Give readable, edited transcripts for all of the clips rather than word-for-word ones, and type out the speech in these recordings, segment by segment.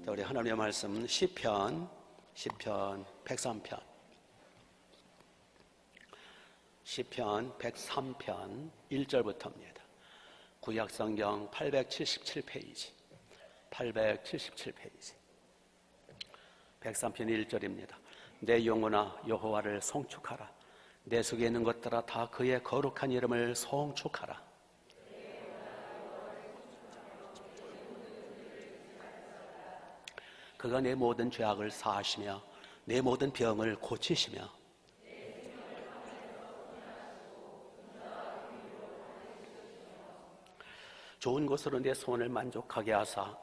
우리 하나님의 말씀 시편 103편 시편 103편 1절부터입니다. 구약성경 877페이지 103편 1절입니다. 내 영혼아 여호와를 송축하라. 내 속에 있는 것들아 다 그의 거룩한 이름을 송축하라. 그가 내 모든 죄악을 사하시며 내 모든 병을 고치시며 좋은 것으로 내 소원을 만족하게 하사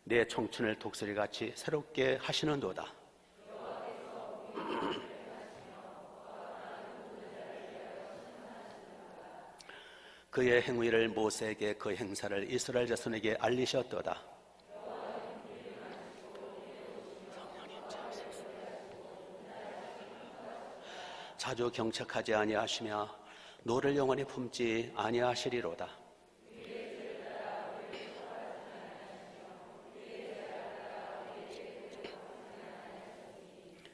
내 청춘을 독수리같이 새롭게 하시는도다. 그의 행위를 모세에게 그 행사를 이스라엘 자손에게 알리셨도다. 자주 경책하지 아니하시며 노를 영원히 품지 아니하시리로다.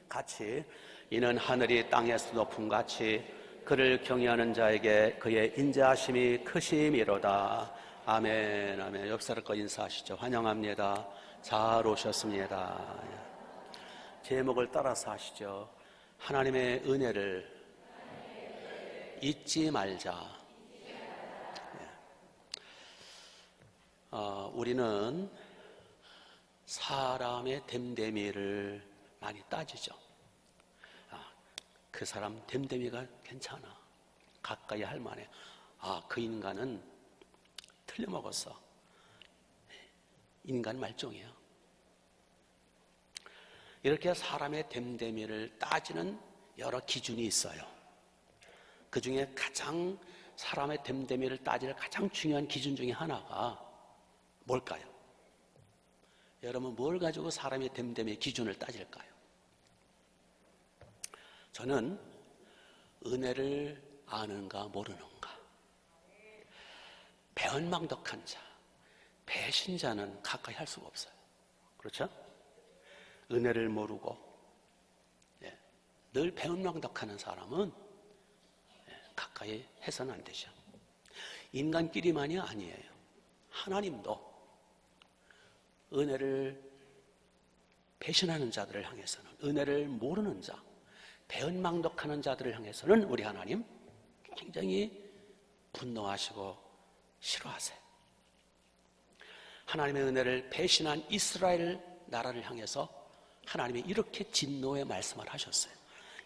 같이 이는 하늘이 땅에서 높음 같이 그를 경외하는 자에게 그의 인자하심이 크심이로다. 아멘. 아멘. 옆 사람 거 인사하시죠. 환영합니다. 잘 오셨습니다. 제목을 따라서 하시죠. 하나님의 은혜를 잊지 말자. 우리는 사람의 됨됨이를 많이 따지죠. 그 사람 됨됨이가 괜찮아. 가까이 할 만해. 그 인간은 틀려먹었어. 인간 말종이야. 이렇게 사람의 됨됨이를 따지는 여러 기준이 있어요. 그 중에 가장 사람의 됨됨이를 따질 가장 중요한 기준 중에 하나가 뭘까요? 여러분 뭘 가지고 사람의 됨됨이의 기준을 따질까요? 저는 은혜를 아는가 모르는가. 배은망덕한 자, 배신자는 가까이 할 수가 없어요. 그렇죠? 은혜를 모르고 늘 배은망덕하는 사람은 가까이 해서는 안 되죠. 인간끼리만이 아니에요. 하나님도 은혜를 배신하는 자들을 향해서는, 은혜를 모르는 자, 배은망덕하는 자들을 향해서는 우리 하나님 굉장히 분노하시고 싫어하세요. 하나님의 은혜를 배신한 이스라엘 나라를 향해서 하나님이 이렇게 진노의 말씀을 하셨어요.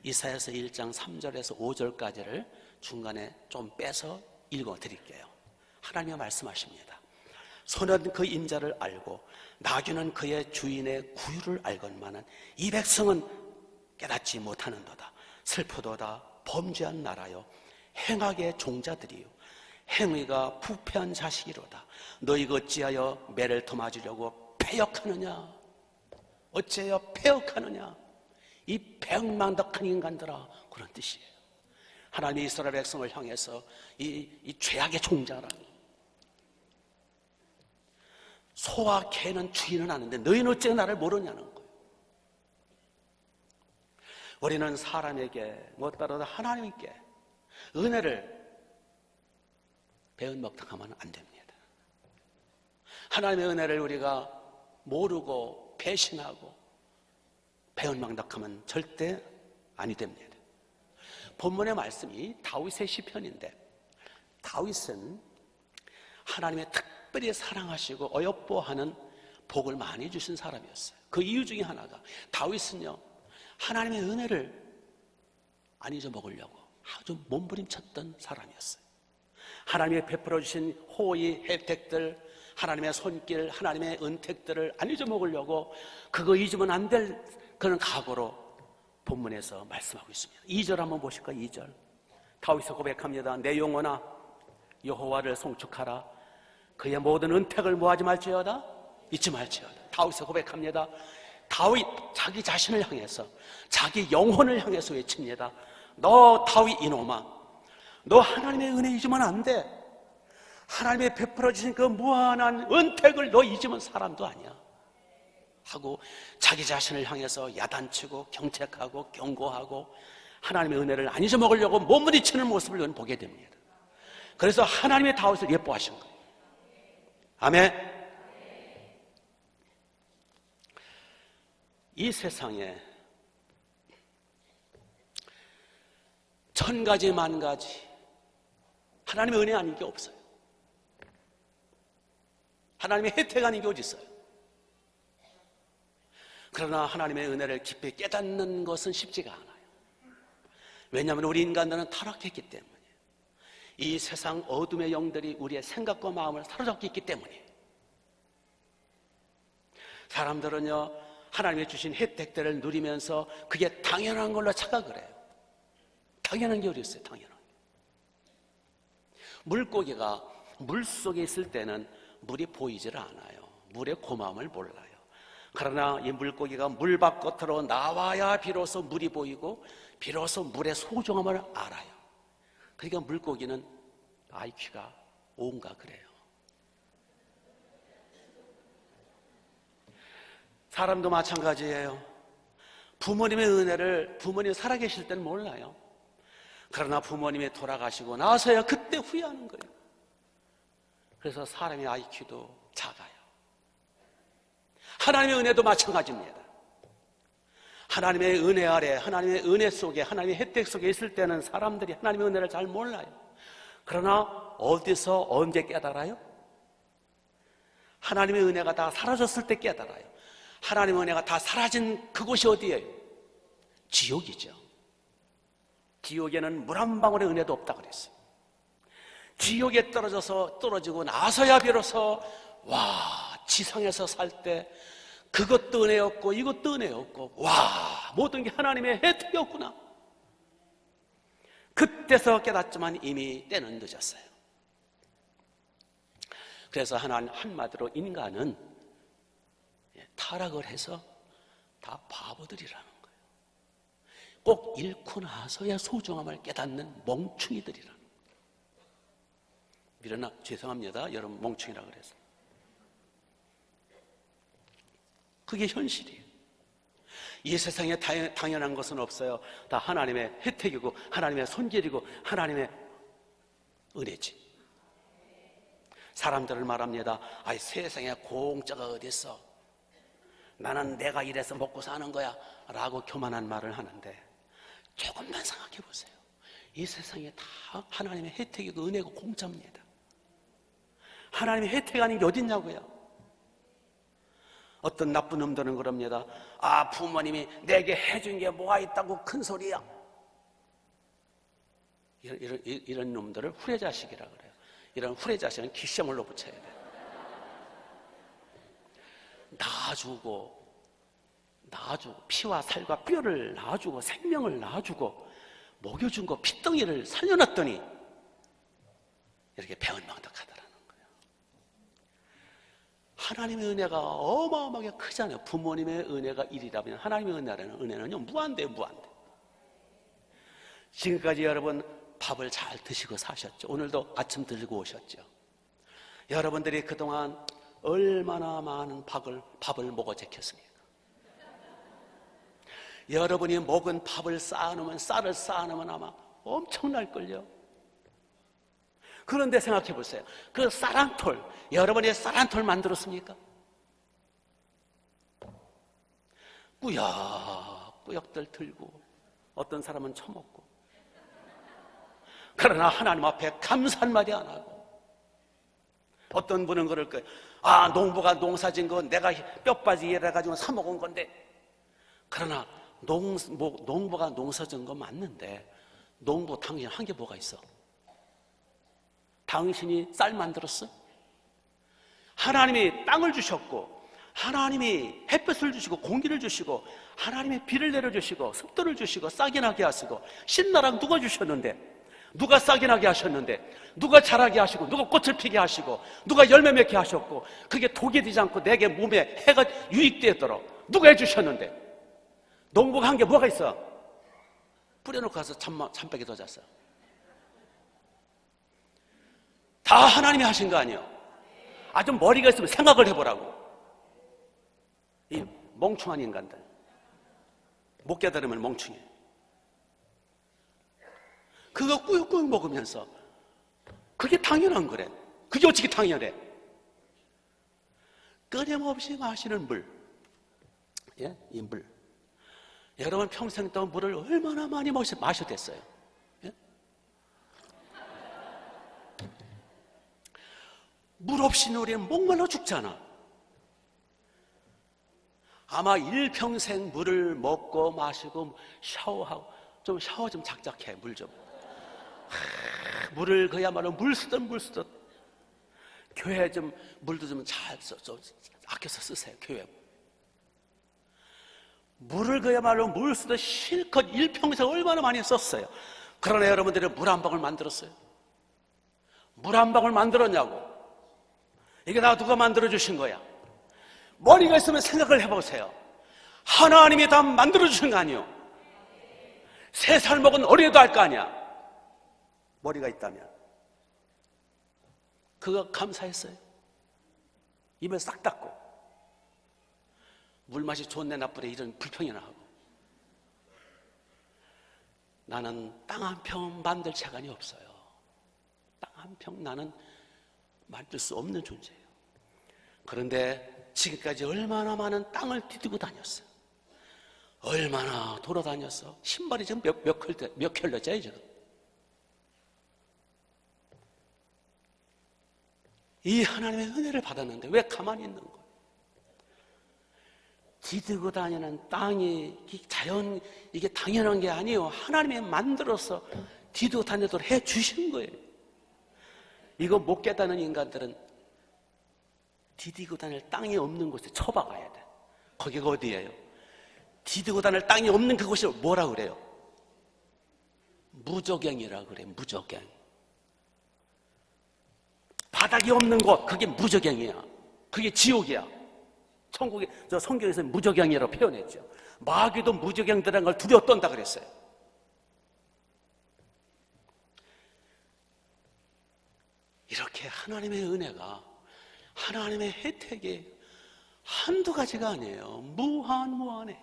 이사야서 1장 3절에서 5절까지를 중간에 좀 빼서 읽어드릴게요. 하나님이 말씀하십니다. 소는 그 인자를 알고 나귀는 그의 주인의 구유를 알건만은 이 백성은 깨닫지 못하는도다. 슬프도다. 범죄한 나라요 행악의 종자들이요 행위가 부패한 자식이로다. 너희가 어찌하여 매를 터맞으려고 패역하느냐. 어째요 패역하느냐. 이 배은망덕한 인간들아. 그런 뜻이에요. 하나님이 이스라엘 백성을 향해서 이 죄악의 종자라니. 소와 개는 주인은 아는데 너희는 어째 나를 모르냐는 거예요. 우리는 사람에게 무엇보다도 하나님께 은혜를 배은망덕하면 안 됩니다. 하나님의 은혜를 우리가 모르고 배신하고 배은망덕하면 절대 아니 됩니다. 본문의 말씀이 다윗의 시편인데 다윗은 하나님의 특별히 사랑하시고 어여뻐하는 복을 많이 주신 사람이었어요. 그 이유 중에 하나가 다윗은요 하나님의 은혜를 안 잊어먹으려고 아주 몸부림쳤던 사람이었어요. 하나님의 베풀어 주신 호의 혜택들, 하나님의 손길, 하나님의 은택들을 안 잊어먹으려고 그거 잊으면 안 될 그런 각오로 본문에서 말씀하고 있습니다. 2절 한번 보실까요? 2절 다윗이 고백합니다. 내 영혼아 여호와를 송축하라. 그의 모든 은택을 뭐하지 말지어다 잊지 말지어다. 다윗이 고백합니다. 다윗 자기 자신을 향해서 자기 영혼을 향해서 외칩니다. 너 다윗 이놈아 너 하나님의 은혜 잊으면 안 돼. 하나님의 베풀어 주신 그 무한한 은택을 너 잊으면 사람도 아니야. 하고 자기 자신을 향해서 야단치고 경책하고 경고하고 하나님의 은혜를 안 잊어먹으려고 몸부림치는 모습을 보게 됩니다. 그래서 하나님의 다윗을 예뻐하신 거예요. 아멘. 이 세상에 천 가지 만 가지 하나님의 은혜 아닌 게 없어요. 하나님의 혜택 아닌 게 어디 있어요? 그러나 하나님의 은혜를 깊이 깨닫는 것은 쉽지가 않아요. 왜냐하면 우리 인간들은 타락했기 때문에, 이 세상 어둠의 영들이 우리의 생각과 마음을 사로잡고 있기 때문에, 사람들은요 하나님이 주신 혜택들을 누리면서 그게 당연한 걸로 착각을 해요. 당연한 게 어디 있어요? 당연한 게. 물고기가 물속에 있을 때는 물이 보이질 않아요. 물의 고마움을 몰라요. 그러나 이 물고기가 물 바깥으로 나와야 비로소 물이 보이고 비로소 물의 소중함을 알아요. 그러니까 물고기는 IQ가 5인가 그래요. 사람도 마찬가지예요. 부모님의 은혜를 부모님이 살아계실 때는 몰라요. 그러나 부모님이 돌아가시고 나서야 그때 후회하는 거예요. 그래서 사람의 IQ도 작아요. 하나님의 은혜도 마찬가지입니다. 하나님의 은혜 아래, 하나님의 은혜 속에, 하나님의 혜택 속에 있을 때는 사람들이 하나님의 은혜를 잘 몰라요. 그러나 어디서 언제 깨달아요? 하나님의 은혜가 다 사라졌을 때 깨달아요. 하나님의 은혜가 다 사라진 그곳이 어디예요? 지옥이죠. 지옥에는 물 한 방울의 은혜도 없다고 그랬어요. 지옥에 떨어지고 나서야 비로소 지상에서 살 때 그것도 은혜였고 이것도 은혜였고 모든 게 하나님의 혜택이었구나. 그때서 깨닫지만 이미 때는 늦었어요. 그래서 하나님 한마디로 인간은 타락을 해서 다 바보들이라는 거예요. 꼭 잃고 나서야 소중함을 깨닫는 멍충이들이라는 거예요. 미련아, 죄송합니다. 여러분 멍충이라고 그래서. 그게 현실이에요. 이 세상에 당연한 것은 없어요. 다 하나님의 혜택이고 하나님의 손길이고 하나님의 은혜지. 사람들을 말합니다. 세상에 공짜가 어디 있어? 나는 내가 일해서 먹고 사는 거야 라고 교만한 말을 하는데, 조금만 생각해 보세요. 이 세상에 다 하나님의 혜택이고 은혜고 공짜입니다. 하나님의 혜택 아닌 게 어디 있냐고요. 어떤 나쁜 놈들은 그럽니다. 부모님이 내게 해준 게 뭐가 있다고 큰 소리야. 이런 놈들을 후레자식이라 그래요. 이런 후레자식은 기시물로 붙여야 돼요. 낳아주고 피와 살과 뼈를 낳아주고 생명을 낳아주고 먹여준 거 핏덩이를 살려놨더니 이렇게 배은망덕하더라는 거예요. 하나님의 은혜가 어마어마하게 크잖아요. 부모님의 은혜가 1이라면 하나님의 은혜는요 무한대요. 무한대. 지금까지 여러분 밥을 잘 드시고 사셨죠. 오늘도 아침 들고 오셨죠. 여러분들이 그동안 얼마나 많은 밥을 먹어 제켰습니까? 여러분이 먹은 밥을 쌓아놓으면, 쌀을 쌓아놓으면 아마 엄청날걸요. 그런데 생각해 보세요. 그 쌀 한 톨, 여러분이 쌀 한 톨 만들었습니까? 꾸역꾸역들 들고 어떤 사람은 처먹고, 그러나 하나님 앞에 감사 한마디 안 하고, 어떤 분은 그럴 거예요. 농부가 농사진 거 내가 뼈빠지 일해가지고 사 먹은 건데. 그러나 농부가 농사진 거 맞는데, 농부 당신 한 게 뭐가 있어? 당신이 쌀 만들었어? 하나님이 땅을 주셨고, 하나님이 햇볕을 주시고 공기를 주시고, 하나님이 비를 내려주시고 습도를 주시고 싹이 나게 하시고, 신나랑 누가 주셨는데? 누가 싹이 나게 하셨는데? 누가 자라게 하시고, 누가 꽃을 피게 하시고, 누가 열매 맺게 하셨고, 그게 독이 되지 않고 내게 몸에 해가 유익되도록 누가 해주셨는데? 농부가 한 게 뭐가 있어? 뿌려놓고 가서 잠밖에 더 잤어. 다 하나님이 하신 거 아니에요? 좀 머리가 있으면 생각을 해보라고. 이 멍충한 인간들, 못 깨달으면 멍충해. 그거 꾸역꾸역 먹으면서 그게 당연한 거래. 그게 어떻게 당연해? 끊임없이 마시는 물, 예? 이 물. 여러분 평생 동안 물을 얼마나 많이 마셨겠어요? 예? 물 없이는 우리는 목말라 죽잖아. 아마 일평생 물을 먹고 마시고 샤워하고, 좀 샤워 좀 작작해. 물 좀. 물을 그야말로 물 쓰듯 교회 좀 물도 좀 잘 아껴서 쓰세요. 교회 물을 그야말로 물 쓰듯 실컷 일평생 얼마나 많이 썼어요. 그러나 여러분들이 물 한 방울 만들었어요? 물 한 방울 만들었냐고. 이게 다 누가 만들어 주신 거야? 머리가 있으면 생각을 해보세요. 하나님이 다 만들어 주신 거 아니에요? 3살 먹은 어린애도 할 거 아니야. 머리가 있다면 그거 감사했어요. 입을 싹 닫고 물맛이 좋네 나쁘네 이런 불평이나 하고. 나는 땅 한 평 만들 재간이 없어요. 땅 한 평 나는 만들 수 없는 존재예요. 그런데 지금까지 얼마나 많은 땅을 디디고 다녔어요. 얼마나 돌아다녔어. 신발이 지금 몇 켤레째요 지금. 이 하나님의 은혜를 받았는데 왜 가만히 있는 거예요? 디디고 다니는 땅이 자연, 이게 당연한 게 아니에요. 하나님이 만들어서 디디고 다니도록 해 주신 거예요. 이거 못 깨닫는 인간들은 디디고 다닐 땅이 없는 곳에 처박아야 돼. 거기가 어디예요? 디디고 다닐 땅이 없는 그곳이 뭐라 그래요? 무저갱이라 그래. 무저갱. 바닥이 없는 곳, 그게 무저갱이야. 그게 지옥이야. 천국에, 저 성경에서 무저갱이라고 표현했죠. 마귀도 무저갱들한 걸 두려워 떤다 그랬어요. 이렇게 하나님의 은혜가, 하나님의 혜택이 한두 가지가 아니에요. 무한해요.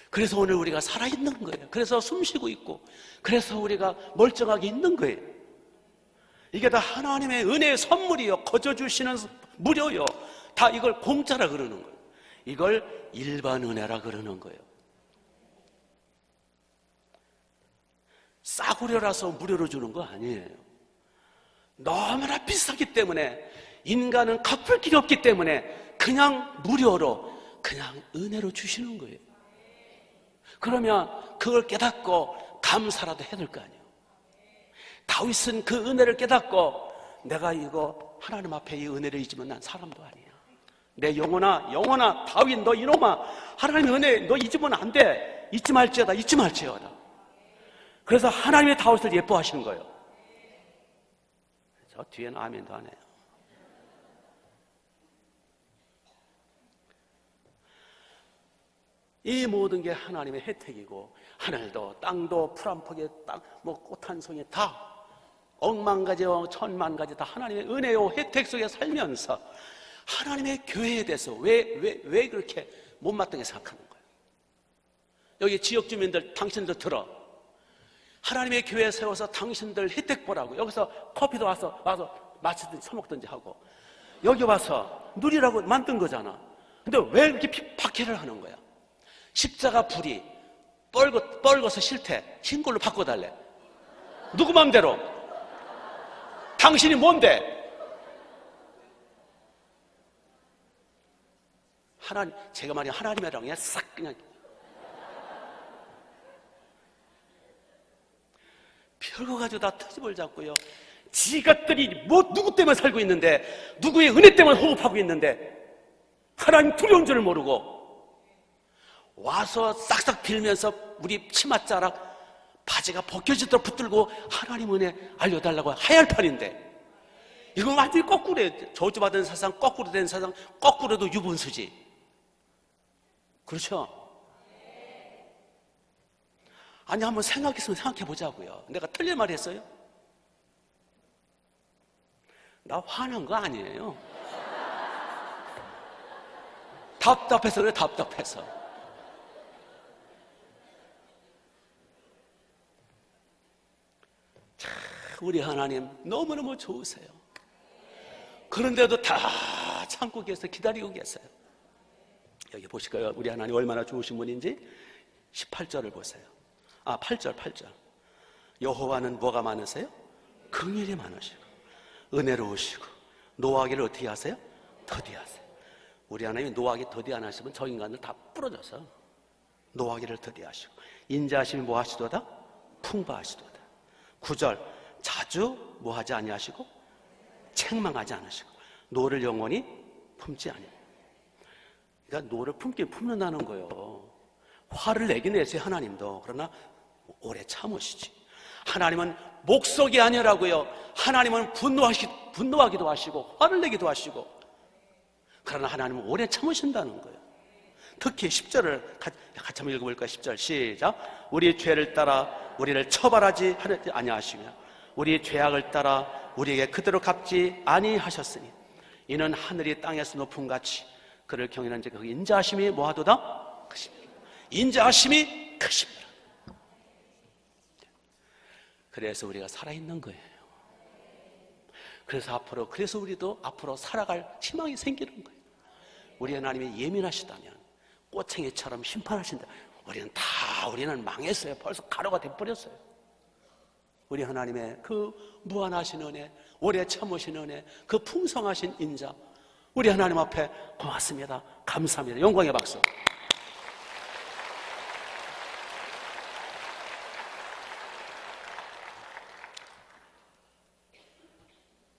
그래서 오늘 우리가 살아있는 거예요. 그래서 숨쉬고 있고, 그래서 우리가 멀쩡하게 있는 거예요. 이게 다 하나님의 은혜의 선물이요. 거저 주시는 무료요. 다 이걸 공짜라 그러는 거예요. 이걸 일반 은혜라 그러는 거예요. 싸구려라서 무료로 주는 거 아니에요. 너무나 비싸기 때문에, 인간은 갚을 길이 없기 때문에 그냥 무료로, 그냥 은혜로 주시는 거예요. 그러면 그걸 깨닫고 감사라도 해야 될 거 아니에요. 다윗은 그 은혜를 깨닫고, 내가 이거 하나님 앞에 이 은혜를 잊으면 난 사람도 아니야. 내 영혼아 다윗 너 이놈아, 하나님의 은혜 너 잊으면 안 돼. 잊지 말지어다. 그래서 하나님의 다윗을 예뻐하시는 거예요. 저 뒤에는 아멘도 안 해요. 이 모든 게 하나님의 혜택이고, 하늘도 땅도 풀 한 폭의 땅, 꽃 한 송이 다 억만 가지와 천만 가지 다 하나님의 은혜요 혜택 속에 살면서 하나님의 교회에 대해서 왜 그렇게 못마땅하게 생각하는 거예요? 여기 지역 주민들, 당신들 들어. 하나님의 교회에 세워서 당신들 혜택 보라고. 여기서 커피도 와서 마시든지 처먹든지 하고, 여기 와서 누리라고 만든 거잖아. 근데 왜 이렇게 박해를 하는 거야? 십자가 불이 뻘겋어 싫대. 흰 걸로 바꿔달래. 누구 맘대로? 당신이 뭔데? 하나님, 제가 말이야 하나님이랑 그냥 싹 그냥 별거 가지고 다 트집을 잡고요. 지것들이 누구 때문에 살고 있는데, 누구의 은혜 때문에 호흡하고 있는데 하나님 두려운 줄을 모르고 와서 싹싹 빌면서 우리 치맛자락 바지가 벗겨지도록 붙들고 하나님 은혜 알려달라고 해야 할 판인데, 이건 완전히 거꾸로예요. 저주받은 사상, 거꾸로 된 사상, 거꾸로도 유분수지. 그렇죠? 아니, 한번 생각했으면 생각해 보자고요. 내가 틀린 말 했어요? 나 화난 거 아니에요. 답답해서 그래, 답답해서. 참, 우리 하나님 너무너무 좋으세요. 그런데도 다 참고 계세요. 기다리고 계세요. 여기 보실까요? 우리 하나님 얼마나 좋으신 분인지. 18절을 보세요. 8절. 여호와는 뭐가 많으세요? 긍휼이 많으시고 은혜로우시고 노하기를 어떻게 하세요? 더디하세요. 우리 하나님이 노하기 더디 안 하시면 저 인간들 다 부러져서 노하기를 더디하시고 인자하심이 뭐 하시도다? 풍부하시도다. 9절 자주 뭐 하지 아니하시고 책망하지 않으시고 노를 영원히 품지 아니하시고. 그러니까 노를 품긴 품는다는 거예요. 화를 내긴 내세요, 하나님도. 그러나 오래 참으시지. 하나님은 목석이 아니라고요. 하나님은 분노하기도 하시고 화를 내기도 하시고. 그러나 하나님은 오래 참으신다는 거예요. 특히 10절을 같이 한번 읽어볼까요? 10절 시작. 우리 죄를 따라 우리를 처벌하지 아니하시며 우리 죄악을 따라 우리에게 그대로 갚지 아니하셨으니 이는 하늘이 땅에서 높음 같이 그를 경외하는 그 인자하심이 뭐하도다? 크십니다. 인자하심이 크십니다. 그래서 우리가 살아있는 거예요. 그래서 우리도 앞으로 살아갈 희망이 생기는 거예요. 우리 하나님이 예민하시다면 꼬챙이처럼 심판하신다. 우리는 망했어요. 벌써 가루가 돼버렸어요. 우리 하나님의 그 무한하신 은혜, 오래 참으신 은혜, 그 풍성하신 인자, 우리 하나님 앞에 고맙습니다. 감사합니다. 영광의 박수.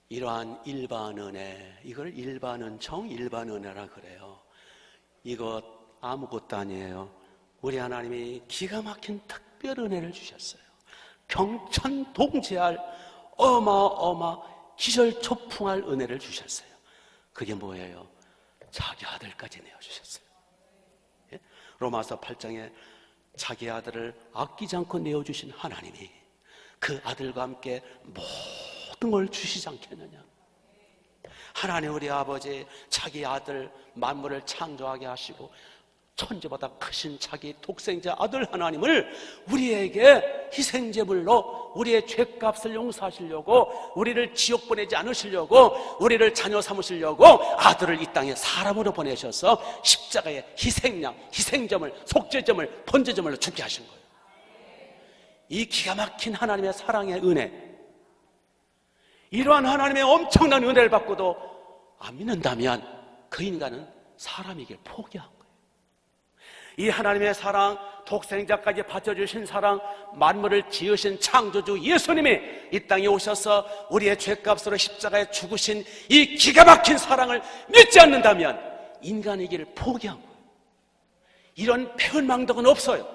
이러한 일반 은혜, 이걸 일반 은총, 일반 은혜라 그래요. 이것 아무것도 아니에요. 우리 하나님이 기가 막힌 특별 은혜를 주셨어요. 경천동지할 기절초풍할 은혜를 주셨어요. 그게 뭐예요? 자기 아들까지 내어주셨어요. 예? 로마서 8장에 자기 아들을 아끼지 않고 내어주신 하나님이 그 아들과 함께 모든 걸 주시지 않겠느냐. 하나님 우리 아버지 자기 아들 만물을 창조하게 하시고 천지보다 크신 자기 독생자 아들 하나님을 우리에게 희생제물로 우리의 죄값을 용서하시려고, 우리를 지옥 보내지 않으시려고, 우리를 자녀 삼으시려고 아들을 이 땅에 사람으로 보내셔서 십자가의 희생양, 희생점을, 속죄점을, 번제점을로 죽게 하신 거예요. 이 기가 막힌 하나님의 사랑의 은혜, 이러한 하나님의 엄청난 은혜를 받고도 안 믿는다면 그 인간은 사람이길 포기한 거예요. 이 하나님의 사랑, 독생자까지 바쳐주신 사랑, 만물을 지으신 창조주 예수님이 이 땅에 오셔서 우리의 죄값으로 십자가에 죽으신 이 기가 막힌 사랑을 믿지 않는다면 인간이기를 포기한 거예요. 이런 배은망덕은 없어요.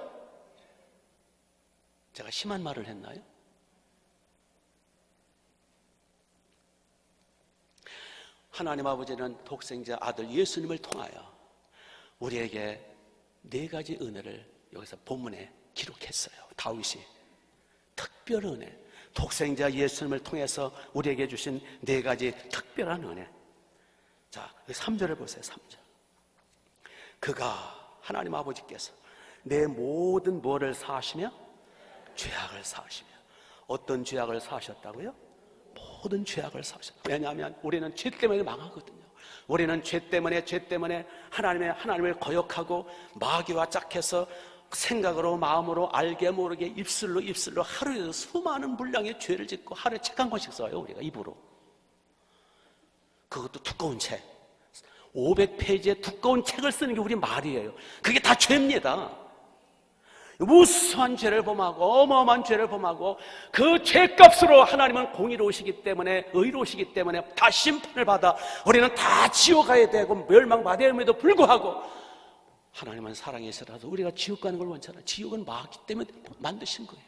제가 심한 말을 했나요? 하나님 아버지는 독생자 아들 예수님을 통하여 우리에게 4가지 은혜를 여기서 본문에 기록했어요. 다윗이 특별 은혜, 독생자 예수님을 통해서 우리에게 주신 4가지 특별한 은혜. 자, 3절을 보세요. 3절. 그가 하나님 아버지께서 내 모든 뭐를 사하시며 죄악을 사하시며. 어떤 죄악을 사하셨다고요? 모든 죄악을 사하셨다. 왜냐하면 우리는 죄 때문에 망하거든요. 우리는 죄 때문에 하나님을 거역하고 마귀와 짝해서 생각으로 마음으로 알게 모르게 입술로 하루에도 수많은 분량의 죄를 짓고 하루에 책 한 권씩 써요. 우리가 입으로. 그것도 두꺼운 책, 500페이지의 두꺼운 책을 쓰는 게 우리 말이에요. 그게 다 죄입니다. 무수한 죄를 범하고 어마어마한 죄를 범하고 그 죄값으로 하나님은 공의로우시기 때문에, 의로우시기 때문에 다 심판을 받아 우리는 다 지옥 가야 되고 멸망받아야 함에도 불구하고 하나님은 사랑이시라서 우리가 지옥 가는 걸 원치 않아요. 지옥은 마귀 때문에 만드신 거예요.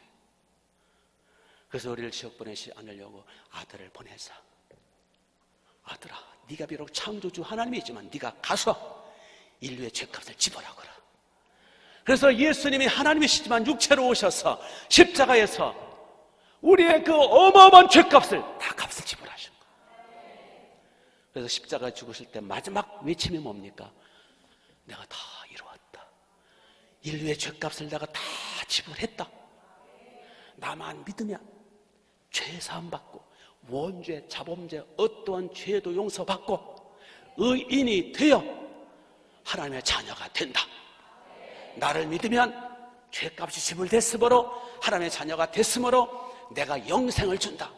그래서 우리를 지옥 보내지 않으려고 아들을 보내사, 아들아 네가 비록 창조주 하나님이지만 네가 가서 인류의 죄값을 지불하거라. 그래서 예수님이 하나님이시지만 육체로 오셔서 십자가에서 우리의 그 어마어마한 죄값을 다 값을 지불하신 거예요. 그래서 십자가에 죽으실 때 마지막 외침이 뭡니까? 내가 다 이루었다. 인류의 죄값을 내가 다 지불했다. 나만 믿으면 죄 사함받고 원죄, 자범죄, 어떠한 죄도 용서받고 의인이 되어 하나님의 자녀가 된다. 나를 믿으면 죄값이 지불됐으므로 하나님의 자녀가 됐으므로 내가 영생을 준다.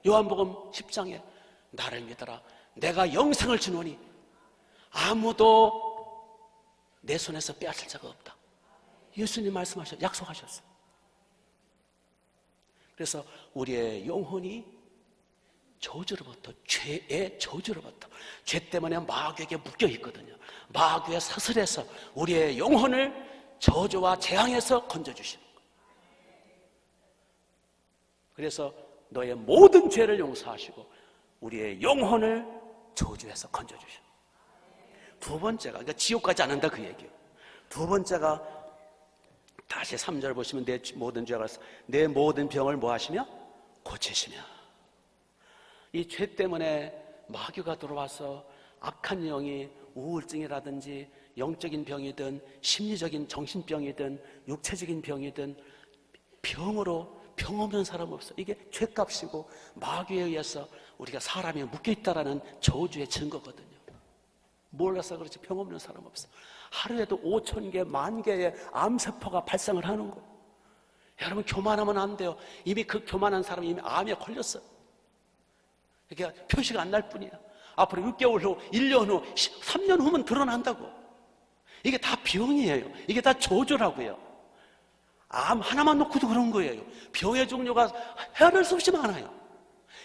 요한복음 10장에 나를 믿어라, 내가 영생을 주노니 아무도 내 손에서 빼앗을 자가 없다. 예수님 말씀하셨, 약속하셨어요. 그래서 우리의 영혼이 저주로부터, 죄의 저주로부터, 죄 때문에 마귀에게 묶여 있거든요. 마귀의 사슬에서 우리의 영혼을 저주와 재앙에서 건져주시는 거예요. 그래서 너의 모든 죄를 용서하시고 우리의 영혼을 저주에서 건져주시는 거예요. 두 번째가, 그러니까 지옥 가지 않는다 그 얘기예요. 두 번째가 다시 3절 보시면 내 모든 죄가 내 모든 병을 뭐 하시며? 고치시며. 이 죄 때문에 마귀가 들어와서 악한 영이 우울증이라든지 영적인 병이든 심리적인 정신병이든 육체적인 병이든 병으로 병 없는 사람 없어. 이게 죄값이고 마귀에 의해서 우리가 사람이 묶여있다라는 저주의 증거거든요. 몰라서 그렇지 병 없는 사람 없어. 하루에도 5,000개, 10,000개의 암세포가 발생을 하는 거예요. 여러분 교만하면 안 돼요. 이미 그 교만한 사람이 이미 암에 걸렸어요. 이게 표시가 안 날 뿐이야. 앞으로 6개월 후, 1년 후, 3년 후면 드러난다고. 이게 다 병이에요. 이게 다 저주라고요. 암 하나만 놓고도 그런 거예요. 병의 종류가 헤아릴 수 없이 많아요.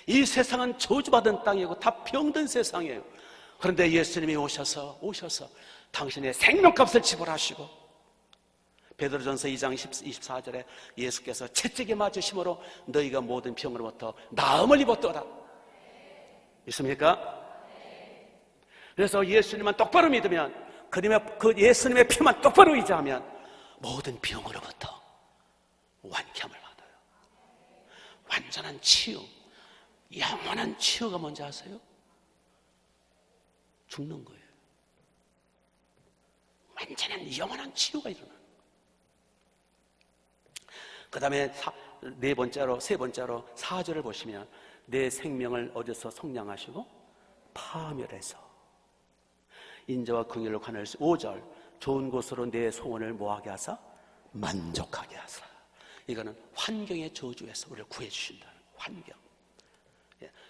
이 세상은 저주받은 땅이고 다 병든 세상이에요. 그런데 예수님이 오셔서 당신의 생명값을 지불하시고 베드로전서 2장 24절에 예수께서 채찍에 맞으심으로 너희가 모든 병으로부터 나음을 입었더라. 믿습니까? 그래서 예수님만 똑바로 믿으면, 그 예수님의 피만 똑바로 의지하면 모든 병으로부터 완쾌함을 받아요. 완전한 치유, 영원한 치유가 뭔지 아세요? 죽는 거예요. 완전한 영원한 치유가 일어나는 거예요. 그 다음에 세 번째로 4절을 보시면 내 생명을 어디서 속량하시고 파멸해서 인자와 긍휼을 관할수 5절 좋은 곳으로 내 소원을 뭐하게 하사? 만족하게 하사. 이거는 환경의 저주에서 우리를 구해주신다는 환경.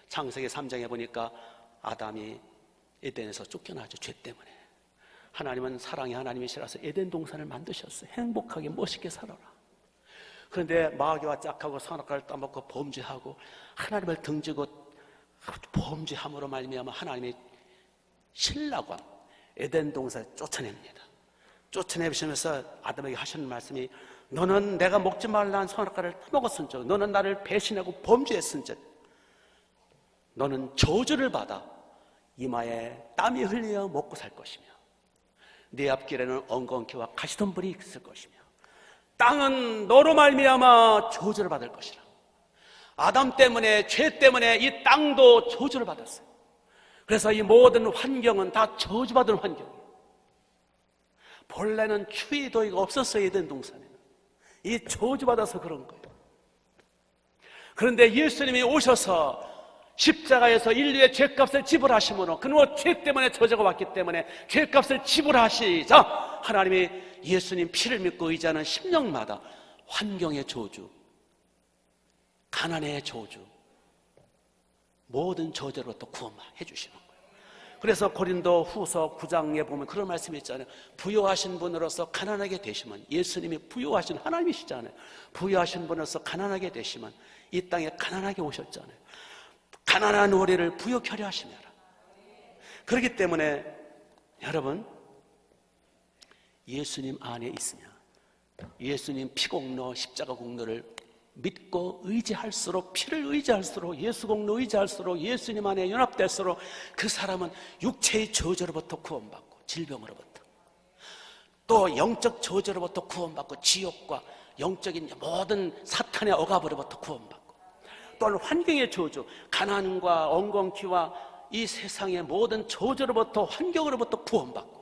창세기 3장에 보니까 아담이 에덴에서 쫓겨나죠. 죄 때문에. 하나님은 사랑의 하나님이시라서 에덴 동산을 만드셨어요. 행복하게 멋있게 살아라. 그런데 마귀와 짝하고 선악과를 따먹고 범죄하고 하나님을 등지고 범죄함으로 말미암아 하나님이 신라고 에덴 동산에 쫓아냅니다. 쫓아내시면서 아담에게 하시는 말씀이 너는 내가 먹지 말라는 선악과를 따먹었은즉 너는 나를 배신하고 범죄했은즉 너는 저주를 받아 이마에 땀이 흘려 먹고 살 것이며 네 앞길에는 엉겅퀴와 가시덤불이 있을 것이며 땅은 너로 말미암아 저주를 받을 것이라. 아담 때문에, 죄 때문에 이 땅도 저주를 받았어요. 그래서 이 모든 환경은 다 저주받은 환경이에요. 본래는 추위 더위가 없었어요. 에덴 동산에는. 이 저주받아서 그런 거예요. 그런데 예수님이 오셔서 십자가에서 인류의 죄값을 지불하심으로 그놈의 죄 때문에 저주가 왔기 때문에 죄값을 지불하시자 하나님이 예수님 피를 믿고 의지하는 심령마다 환경의 저주, 가난의 저주, 모든 저주로부터 구원해 주시는 거예요. 그래서 고린도 후서 9장에 보면 그런 말씀이 있잖아요. 부유하신 분으로서 가난하게 되시면, 예수님이 부유하신 하나님이시잖아요. 부유하신 분으로서 가난하게 되시면 이 땅에 가난하게 오셨잖아요. 가난한 우리를 부유하려 하시며라. 그렇기 때문에 여러분, 예수님 안에 있으면 예수님 피공로, 십자가 공로를 믿고 의지할수록, 피를 의지할수록, 예수 공로 의지할수록, 예수님 안에 연합될수록 그 사람은 육체의 저주로부터 구원받고, 질병으로부터, 또 영적 저주로부터 구원받고, 지옥과 영적인 모든 사탄의 억압으로부터 구원받고, 또한 환경의 저주, 가난과 엉겅퀴와 이 세상의 모든 저주로부터, 환경으로부터 구원받고,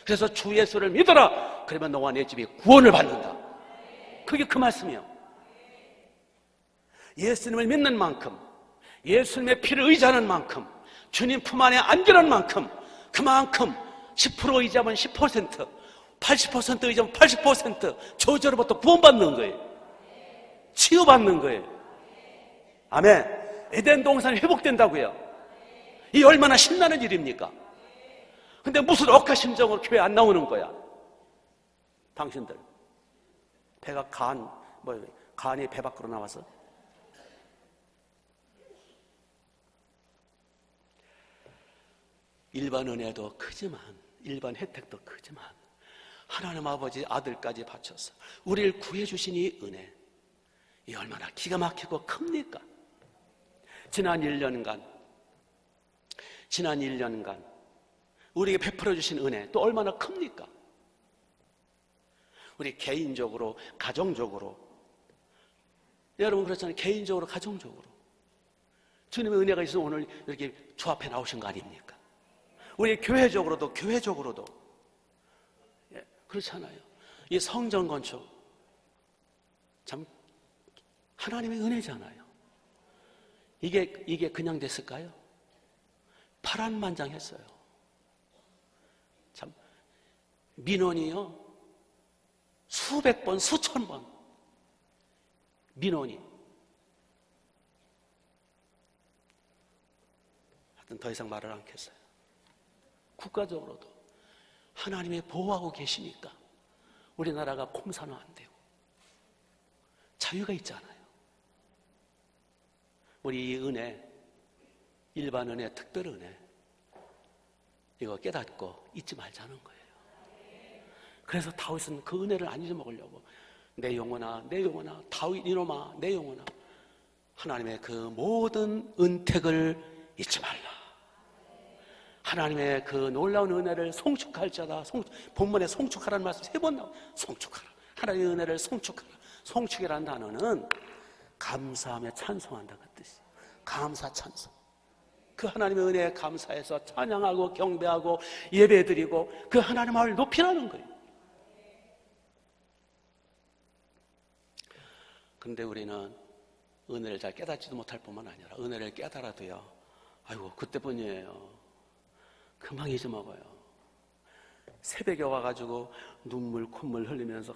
그래서 주 예수를 믿어라. 그러면 너와 내 집이 구원을 받는다. 그게 그 말씀이에요. 예수님을 믿는 만큼, 예수님의 피를 의지하는 만큼, 주님 품 안에 안기는 만큼, 그만큼 10% 의지하면 10%, 80% 의지하면 80% 저주로부터 구원받는 거예요. 치유받는 거예요. 아멘. 에덴 동산이 회복된다고요. 이 얼마나 신나는 일입니까? 근데 무슨 억하심정으로 교회 안 나오는 거야? 당신들 배가 간이 배 밖으로 나와서. 일반 은혜도 크지만, 일반 혜택도 크지만 하나님 아버지 아들까지 바쳐서 우리를 구해주신 이 은혜, 이 얼마나 기가 막히고 큽니까? 지난 1년간 우리에게 베풀어 주신 은혜 또 얼마나 큽니까? 우리 개인적으로, 가정적으로, 여러분 그렇잖아요. 개인적으로, 가정적으로 주님의 은혜가 있어서 오늘 이렇게 주 앞에 나오신 거 아닙니까? 우리 교회적으로도 그렇잖아요. 이 성전 건축 참 하나님의 은혜잖아요. 이게 그냥 됐을까요? 파란만장했어요. 참 민원이요 수백 번, 수천 번 민원이. 하여튼 더 이상 말을 않겠어요. 국가적으로도 하나님이 보호하고 계시니까 우리나라가 공산화 안 되고 자유가 있잖아요. 우리 이 은혜, 일반 은혜, 특별 은혜, 이거 깨닫고 잊지 말자는 거예요. 그래서 다윗은 그 은혜를 안 잊어먹으려고 내 영혼아, 다윗 이놈아, 내 영혼아, 하나님의 그 모든 은택을 잊지 말라. 하나님의 그 놀라운 은혜를 송축할자다. 본문에 송축하라는 말씀 3번 나와요. 송축하라. 하나님의 은혜를 송축하라. 송축이라는 단어는 감사하며 찬송한다 그 뜻이에요. 감사 찬송. 그 하나님의 은혜에 감사해서 찬양하고 경배하고 예배드리고 그 하나님을 높이라는 거예요. 근데 우리는 은혜를 잘 깨닫지도 못할 뿐만 아니라 은혜를 깨달아도요, 아이고 그때뿐이에요. 금방 잊어먹어요. 새벽에 와가지고 눈물 콧물 흘리면서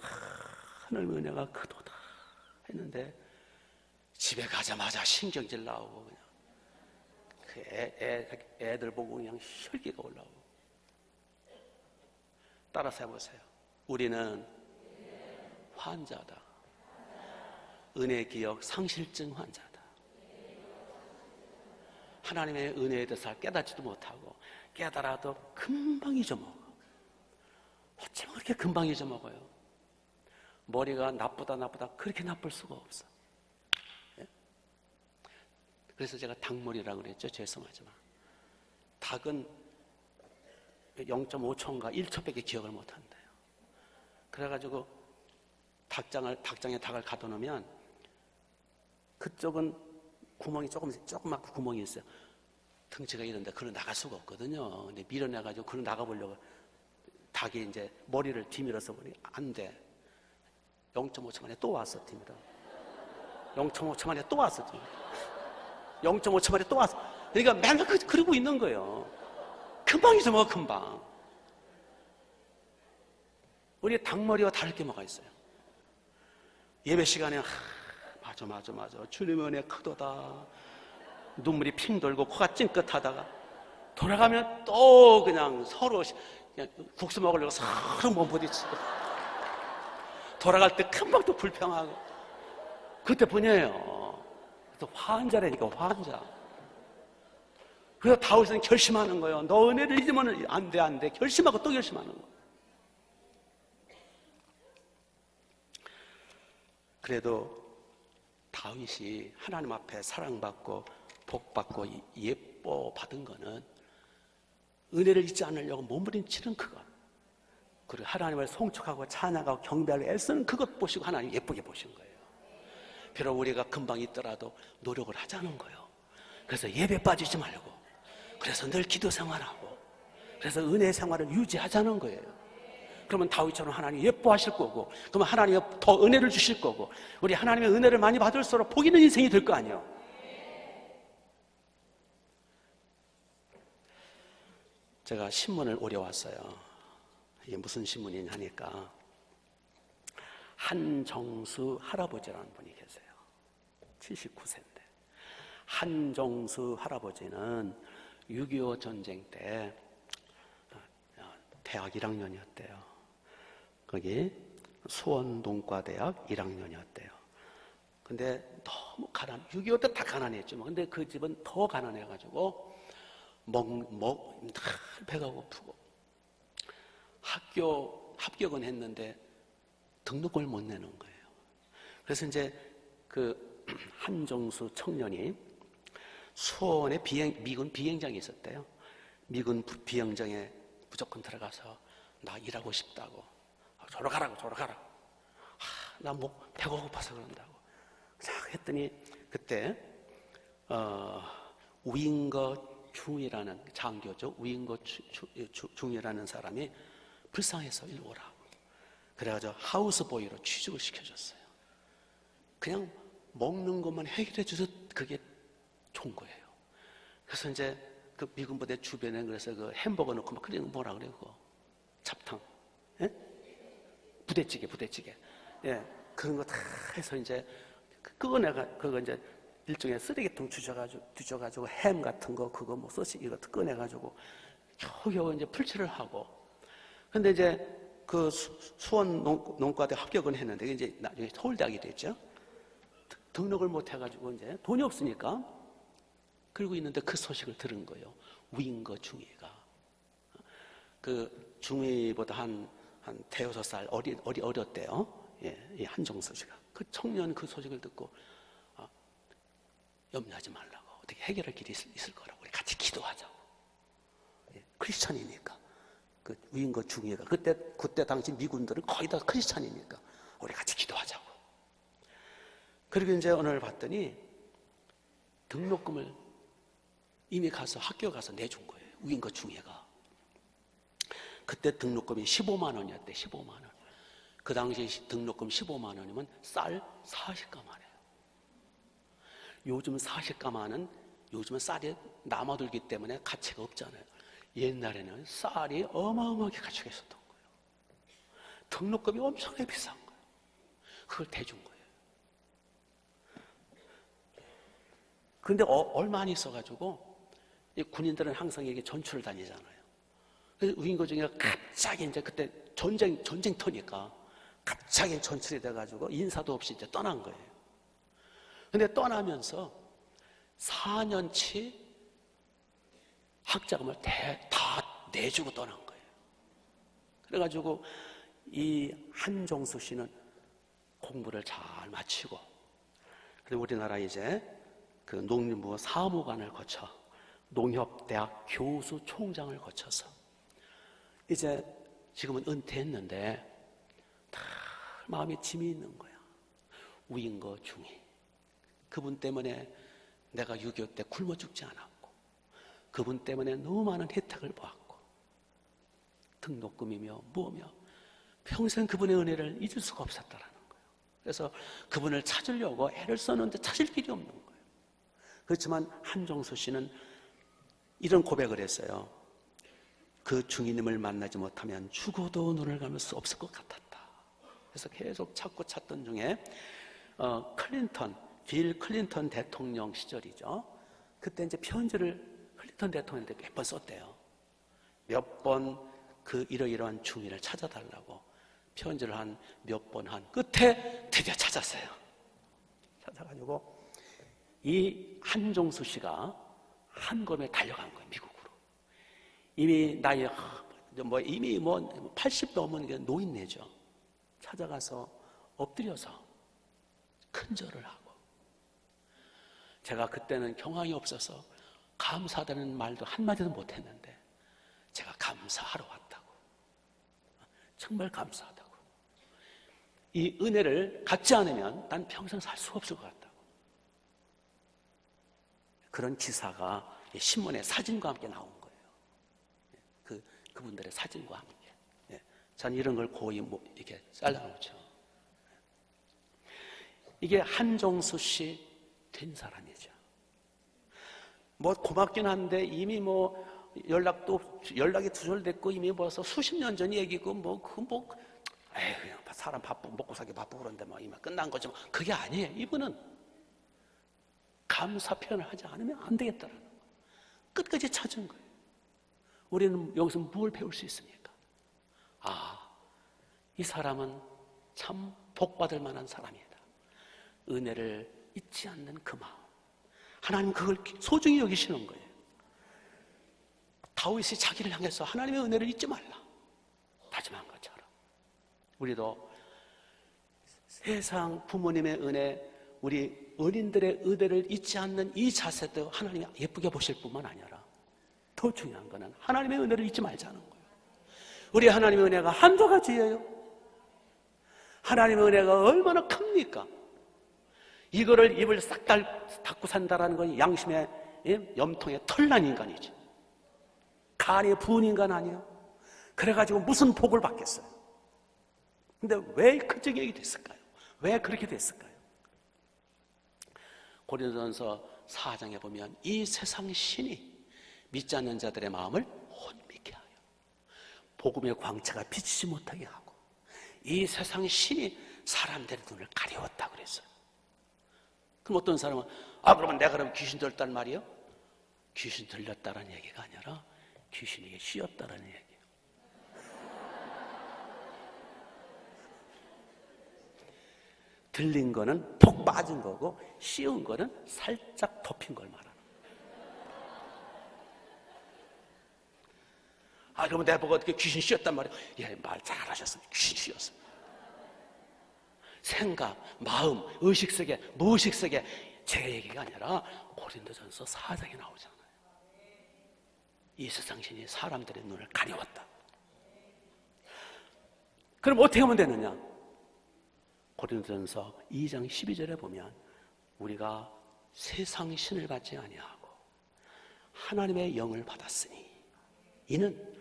하늘의 은혜가 크도다 했는데 집에 가자마자 신경질 나오고 그냥 그 애들 보고 그냥 혈기가 올라오고. 따라서 해보세요. 우리는 환자다. 은혜 기억 상실증 환자다. 하나님의 은혜에 대해서 깨닫지도 못하고 깨달아도 금방 잊어먹어. 어쩌면 그렇게 금방 잊어먹어요? 머리가 나쁘다 그렇게 나쁠 수가 없어. 예? 그래서 제가 닭머리라고 그랬죠. 죄송하지만 닭은 0.5초인가 1초밖에 기억을 못한대요. 그래가지고 닭장에 닭을 가둬놓으면 그쪽은 구멍이 조그맣고 구멍이 있어요. 등치가 이런데 그걸 나갈 수가 없거든요. 근데 밀어내가지고 그걸 나가보려고 닭이 이제 머리를 뒤밀어서 보니 안 돼. 0.5초 만에 또 왔어, 뒤밀어. 0.5초 만에 또 왔어, 뒤밀어. 0.5초 만에 또 왔어. 그러니까 맨날 그러고 있는 거예요. 금방 잊어먹어, 금방. 우리 닭머리와 다를 게 뭐가 있어요? 예배 시간에 맞아. 주님의 은혜 크도다. 눈물이 핑 돌고 코가 찡긋하다가 돌아가면 또 그냥 서로 그냥 국수 먹으려고 서로 몸부딪히고 돌아갈 때 금방 또 불평하고 그때뿐이에요. 또 환자라니까 환자. 그래서 다윗은 결심하는 거예요. 너 은혜를 잊으면 안 돼. 결심하고 또 결심하는 거예요. 그래도 다윗이 하나님 앞에 사랑받고 복받고 예뻐 받은 거는 은혜를 잊지 않으려고 몸부림치는 그것, 그리고 하나님을 송축하고 찬양하고 경배하고 애쓰는 그것 보시고 하나님 예쁘게 보신 거예요. 비록 우리가 금방 있더라도 노력을 하자는 거예요. 그래서 예배 빠지지 말고, 그래서 늘 기도 생활하고, 그래서 은혜 생활을 유지하자는 거예요. 그러면 다윗처럼 하나님 예뻐하실 거고, 그러면 하나님이 더 은혜를 주실 거고, 우리 하나님의 은혜를 많이 받을수록 복 있는 인생이 될 거 아니에요. 제가 신문을 오래 왔어요. 이게 무슨 신문이냐 하니까 한정수 할아버지라는 분이 계세요. 79세인데 한정수 할아버지는 6.25 전쟁 때 대학 1학년이었대요. 거기 수원농과대학 1학년이었대요. 근데 너무 6.25 때 다 가난했지만, 근데 그 집은 더 가난해가지고 배가 고프고 합격은 했는데 등록금을 못 내는 거예요. 그래서 이제 그 한정수 청년이 수원에 미군 비행장이 있었대요. 미군 비행장에 무조건 들어가서 나 일하고 싶다고. 저러 가라고. 나 뭐 배가 고파서 그런다고. 자 했더니 그때 우잉거 중이라는 장교죠. 우잉거 중이라는 사람이 불쌍해서 일로 오라고. 그래가지고 하우스보이로 취직을 시켜줬어요. 그냥 먹는 것만 해결해 줘서 그게 좋은 거예요. 그래서 이제 그 미군 부대 주변에 그래서 그 햄버거 넣고 막 끓이는 뭐라 그래요, 그거? 잡탕, 예? 부대찌개. 예, 그런 거 다 해서 이제 그거 이제 일종의 쓰레기통 뒤져가지고 햄 같은 거 그거 뭐 소시 이거 꺼내가지고 겨우겨우 이제 풀칠을 하고. 근데 이제 그 수원 농과대 합격은 했는데 이제 나중에 서울대학이 됐죠. 등록을 못 해가지고 이제 돈이 없으니까 그러고 있는데 그 소식을 들은 거예요. 우잉거 중위가 그 중위보다 한 대여섯 살 어렸대요. 예, 이 한정수 씨가 그 청년 그 소식을 듣고 염려하지 말라고, 어떻게 해결할 길이 있을 거라고, 우리 같이 기도하자고. 예, 크리스찬이니까 그 우잉거 중위가 그때 당시 미군들은 거의 다 크리스찬이니까 우리 같이 기도하자고. 그리고 이제 어느 날 봤더니 등록금을 이미 학교 가서 내준 거예요. 우잉거 중위가. 그때 등록금이 15만 원이었대. 15만 원. 그 당시 등록금 15만 원이면 쌀 40가마래요. 요즘 40가마는 요즘은 쌀이 남아돌기 때문에 가치가 없잖아요. 옛날에는 쌀이 어마어마하게 가치가 있었던 거예요. 등록금이 엄청나게 비싼 거예요. 그걸 대준 거예요. 근데 얼마 안 있어가지고 군인들은 항상 이게 전출을 다니잖아요. 그래서 우잉거 중에 갑자기 이제 그때 전쟁터니까 갑자기 전출이 돼가지고 인사도 없이 이제 떠난 거예요. 근데 떠나면서 4년치 학자금을 다 내주고 떠난 거예요. 그래가지고 이 한정수 씨는 공부를 잘 마치고, 그리고 우리나라 이제 그 농림부 사무관을 거쳐 농협대학 교수 총장을 거쳐서 이제 지금은 은퇴했는데 다 마음에 짐이 있는 거야. 우잉거 중위. 그분 때문에 내가 6.25 때 굶어 죽지 않았고, 그분 때문에 너무 많은 혜택을 보았고, 등록금이며 뭐며 평생 그분의 은혜를 잊을 수가 없었다라는 거예요. 그래서 그분을 찾으려고 애를 썼는데 찾을 길이 없는 거예요. 그렇지만 한정수 씨는 이런 고백을 했어요. 그 중위님을 만나지 못하면 죽어도 눈을 감을 수 없을 것 같았다. 그래서 계속 찾던 중에 빌 클린턴 대통령 시절이죠. 그때 이제 편지를 클린턴 대통령한테 몇 번 썼대요. 몇 번 그 이러이러한 중위를 찾아달라고 편지를 몇 번 한 끝에 드디어 찾았어요. 찾아가지고 이 한정수 씨가 한검에 달려간 거예요, 미국으로. 이미 나이 이미 80 넘은 노인네죠. 찾아가서 엎드려서 큰절을 하고, 제가 그때는 경황이 없어서 감사하다는 말도 한마디도 못했는데 제가 감사하러 왔다고, 정말 감사하다고, 이 은혜를 갖지 않으면 난 평생 살 수 없을 것 같다고, 그런 기사가 신문에 사진과 함께 나온 거예요. 그분들의 사진과 함께. 전 이런 걸 고이 이렇게 잘라놓죠. 이게 한종수 씨 된 사람이죠. 고맙긴 한데 이미 연락이 두절됐고 이미 벌써 수십 년 전 얘기고 에이, 사람 먹고 살기 바쁘고 그런데 이미 끝난 거죠. 그게 아니에요. 이분은 감사 표현을 하지 않으면 안 되겠다라는 거예요. 끝까지 찾은 거예요. 우리는 여기서 뭘 배울 수 있습니까? 이 사람은 참 복받을 만한 사람이다. 은혜를 잊지 않는 그 마음. 하나님 그걸 소중히 여기시는 거예요. 다윗이 자기를 향해서 하나님의 은혜를 잊지 말라 다짐한 것처럼 우리도 세상 부모님의 은혜, 우리 어린들의 은혜를 잊지 않는 이 자세도 하나님이 예쁘게 보실 뿐만 아니라 더 중요한 거는 하나님의 은혜를 잊지 말자는 거예요. 우리 하나님의 은혜가 한두 가지예요. 하나님의 은혜가 얼마나 큽니까? 이거를 입을 싹 닫고 산다라는 건 양심의 염통에 털난 인간이지. 간이 부은 인간 아니에요. 그래가지고 무슨 복을 받겠어요. 근데 왜 그 지경이 됐을까요? 왜 그렇게 됐을까요? 고린도전서 4장에 보면 이 세상 신이 믿지 않는 자들의 마음을 혼미케 하여 복음의 광채가 비치지 못하게 하고 이 세상 신이 사람들의 눈을 가려웠다 그랬어요. 그럼 어떤 사람은 그러면 내가 그럼 귀신 들렸단 말이에요? 귀신 들렸다는 얘기가 아니라 귀신에게 씌었다는 얘기예요. 들린 거는 푹 빠진 거고 씌운 거는 살짝 덮인 걸 말하는 거예요. 그러면 내가 보고 어떻게 귀신 씌었단 말이에요? 예, 말 잘하셨습니다. 귀신 씌었어요. 생각, 마음, 의식 속에, 무의식 속에 제 얘기가 아니라 고린도전서 4장에 나오잖아요. 이 세상 신이 사람들의 눈을 가려웠다. 그럼 어떻게 하면 되느냐? 고린도전서 2장 12절에 보면 우리가 세상 신을 받지 아니하고 하나님의 영을 받았으니 이는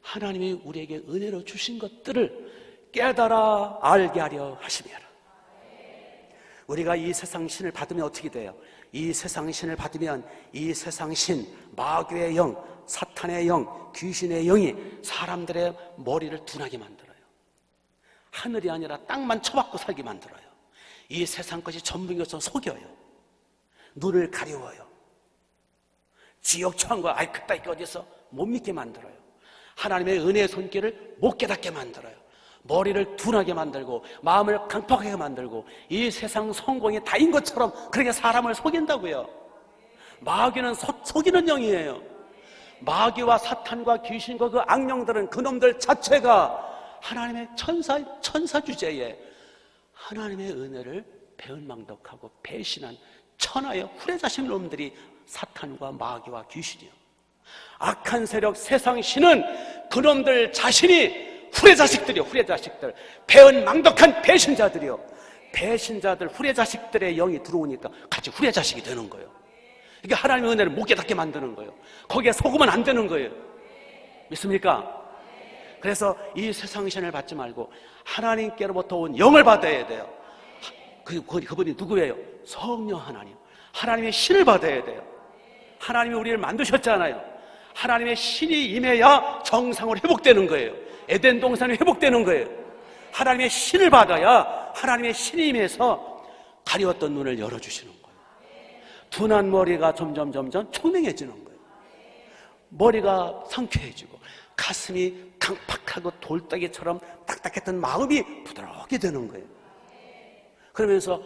하나님이 우리에게 은혜로 주신 것들을 깨달아 알게 하려 하심이라. 우리가 이 세상 신을 받으면 어떻게 돼요? 이 세상 신을 받으면 이 세상 신, 마귀의 영, 사탄의 영, 귀신의 영이 사람들의 머리를 둔하게 만들어요. 하늘이 아니라 땅만 쳐박고 살게 만들어요. 이 세상 것이 전부인 것처럼 속여요. 눈을 가려워요. 지옥 천과 그따위 게 어디서 못 믿게 만들어요. 하나님의 은혜의 손길을 못 깨닫게 만들어요. 머리를 둔하게 만들고 마음을 강팍하게 만들고 이 세상 성공이 다인 것처럼 그렇게 사람을 속인다고요. 마귀는 속이는 영이에요. 마귀와 사탄과 귀신과 그 악령들은 그놈들 자체가 하나님의 천사 주제에 하나님의 은혜를 배은망덕하고 배신한 천하의 후레자식 놈들이 사탄과 마귀와 귀신이요. 악한 세력 세상 신은 그놈들 자신이 후레자식들이요. 후레자식들, 배은망덕한 배신자들이요. 배신자들 후레자식들의 영이 들어오니까 같이 후레자식이 되는 거예요. 이게 하나님의 은혜를 못 깨닫게 만드는 거예요. 거기에 속으면 안 되는 거예요. 믿습니까? 그래서 이 세상 신을 받지 말고 하나님께로부터 온 영을 받아야 돼요. 그분이 누구예요? 성령 하나님. 하나님의 신을 받아야 돼요. 하나님이 우리를 만드셨잖아요. 하나님의 신이 임해야 정상으로 회복되는 거예요. 에덴 동산이 회복되는 거예요. 하나님의 신을 받아야 하나님의 신이 임해서 가려웠던 눈을 열어주시는 거예요. 둔한 머리가 점점 총명해지는 거예요. 머리가 상쾌해지고 가슴이 강팍하고 돌덩이처럼 딱딱했던 마음이 부드럽게 되는 거예요. 그러면서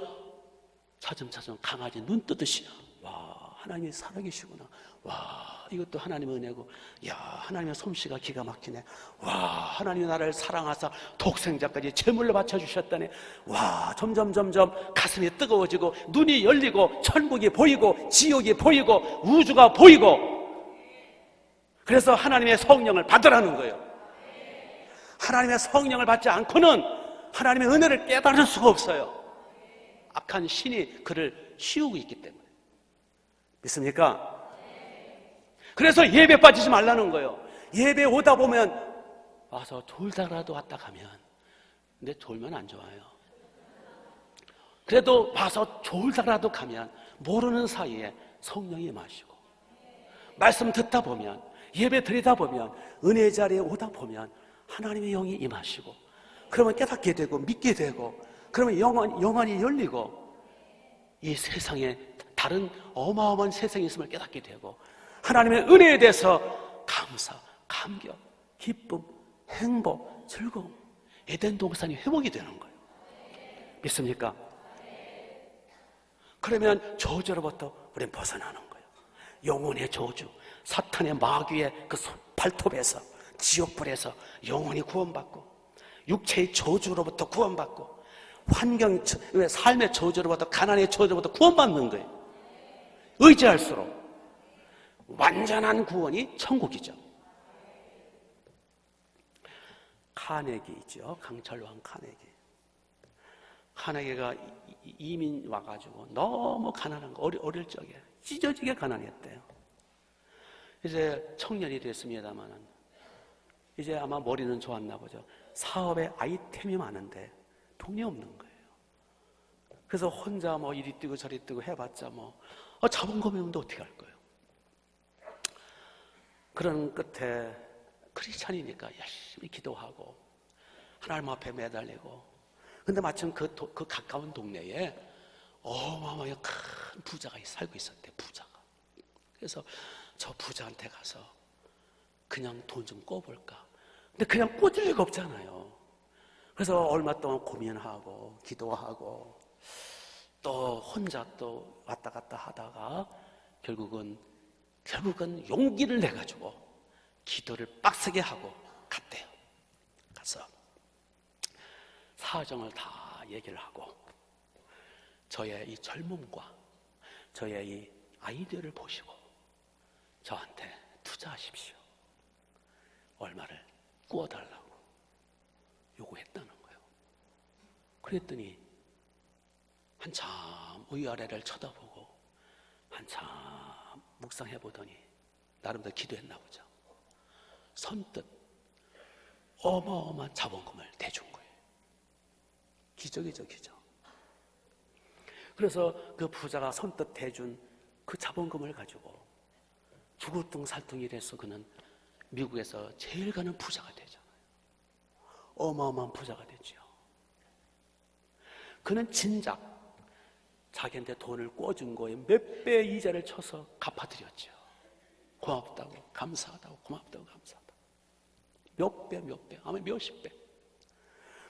차츰차츰 강아지 눈 뜨듯이 와, 하나님이 살아계시구나. 와, 이것도 하나님의 은혜고, 야, 하나님의 솜씨가 기가 막히네. 와, 하나님이 나를 사랑하사 독생자까지 제물로 바쳐주셨다네. 와, 점점 가슴이 뜨거워지고 눈이 열리고 천국이 보이고 지옥이 보이고 우주가 보이고. 그래서 하나님의 성령을 받으라는 거예요. 하나님의 성령을 받지 않고는 하나님의 은혜를 깨달을 수가 없어요. 악한 신이 그를 씌우고 있기 때문에. 믿습니까? 그래서 예배 빠지지 말라는 거예요. 예배 오다 보면 와서 졸다가도 왔다 가면, 근데 졸면 안 좋아요. 그래도 와서 졸다가도 가면 모르는 사이에 성령이 임하시고, 말씀 듣다 보면, 예배 드리다 보면, 은혜 자리에 오다 보면 하나님의 영이 임하시고, 그러면 깨닫게 되고 믿게 되고, 그러면 영안이 열리고, 이 세상에 다른 어마어마한 세상이 있음을 깨닫게 되고, 하나님의 은혜에 대해서 감사, 감격, 기쁨, 행복, 즐거움, 에덴 동산이 회복이 되는 거예요. 믿습니까? 그러면 저주로부터 우리는 벗어나는 거예요. 영혼의 저주, 사탄의 마귀의 그 발톱에서, 지옥불에서 영혼이 구원받고, 육체의 저주로부터 구원받고, 환경, 삶의 저주로부터, 가난의 저주로부터 구원받는 거예요. 의지할수록 완전한 구원이 천국이죠. 카네기 있죠. 강철왕 카네기. 카네기가 이민 와가지고 너무 가난한 거, 어릴 적에 찢어지게 가난했대요. 이제 청년이 됐습니다만은 이제 아마 머리는 좋았나 보죠. 사업에 아이템이 많은데 돈이 없는 거예요. 그래서 혼자 뭐 이리 뛰고 저리 뛰고 해봤자 뭐 자본금이 없는데 어떻게 할 거예요? 그런 끝에 크리스찬이니까 열심히 기도하고 하나님 앞에 매달리고, 근데 마침 그 가까운 동네에 어마어마하게 큰 부자가 살고 있었대. 부자가. 그래서 저 부자한테 가서 그냥 돈 좀 꿔볼까. 근데 그냥 꽂을 리가 없잖아요. 그래서 얼마 동안 고민하고 기도하고 또 혼자 또 왔다 갔다 하다가 결국은 용기를 내가지고 기도를 빡세게 하고 갔대요. 가서 사정을 다 얘기를 하고, 저의 이 젊음과 저의 이 아이디어를 보시고 저한테 투자하십시오. 얼마를 구워달라고 요구했다는 거예요. 그랬더니 한참 위아래를 쳐다보고 한참 묵상해보더니 나름대로 기도했나 보죠. 선뜻 어마어마한 자본금을 대준 거예요. 기적이죠, 기적. 그래서 그 부자가 선뜻 대준 그 자본금을 가지고 죽을 둥 살둥이 돼서 그는 미국에서 제일 가는 부자가 되잖아요. 어마어마한 부자가 되죠. 그는 진작 자기한테 돈을 꿔준 거에 몇 배 이자를 쳐서 갚아드렸죠. 고맙다고, 감사하다고, 고맙다고, 감사하다고. 몇 배, 아마 몇십 배.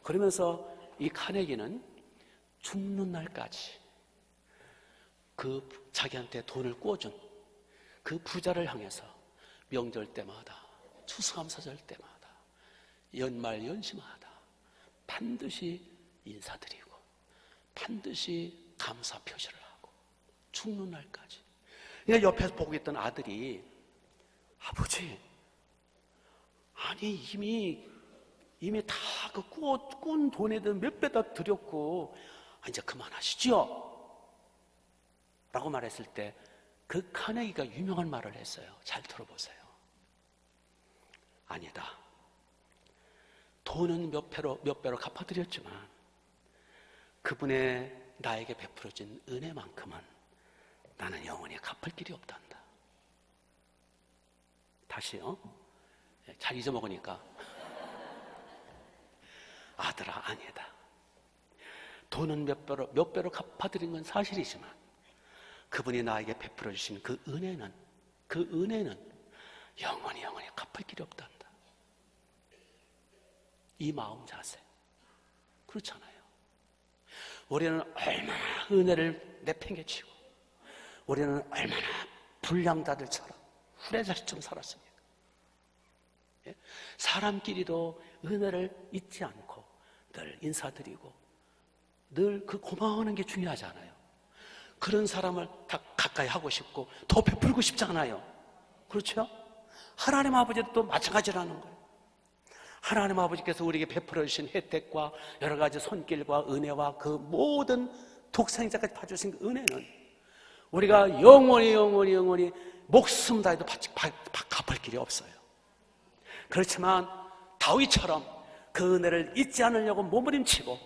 그러면서 이 카네기는 죽는 날까지 그 자기한테 돈을 꿔준 그 부자를 향해서 명절 때마다, 추수감사절 때마다, 연말 연시마다 반드시 인사드리고 반드시 감사 표시를 하고 죽는 날까지. 옆에서 보고 있던 아들이, 아버지, 아니 이미 다 그 꾼 돈에 몇 배 다 드렸고 이제 그만하시죠 라고 말했을 때 그 카네기가 유명한 말을 했어요. 잘 들어보세요. 아니다. 돈은 몇 배로 갚아드렸지만 그분의 나에게 베풀어진 은혜만큼은 나는 영원히 갚을 길이 없단다. 다시요. 잘 잊어먹으니까. 아들아, 아니다. 돈은 몇 배로 갚아드린 건 사실이지만 그분이 나에게 베풀어 주신 그 은혜는 영원히 갚을 길이 없단다. 이 마음 자세. 그렇잖아요. 우리는 얼마나 은혜를 내팽개치고 우리는 얼마나 불량자들처럼 후레자식처럼 살았습니까? 사람끼리도 은혜를 잊지 않고 늘 인사드리고 늘 그 고마워하는 게 중요하잖아요. 그런 사람을 다 가까이 하고 싶고 더 베풀고 싶지 않아요. 그렇죠? 하나님 아버지도 또 마찬가지라는 거예요. 하나님 아버지께서 우리에게 베풀어 주신 혜택과 여러 가지 손길과 은혜와 그 모든 독생자까지 봐주신 그 은혜는 우리가 영원히 목숨 다해도 갚을 길이 없어요. 그렇지만 다윗처럼 그 은혜를 잊지 않으려고 몸부림치고,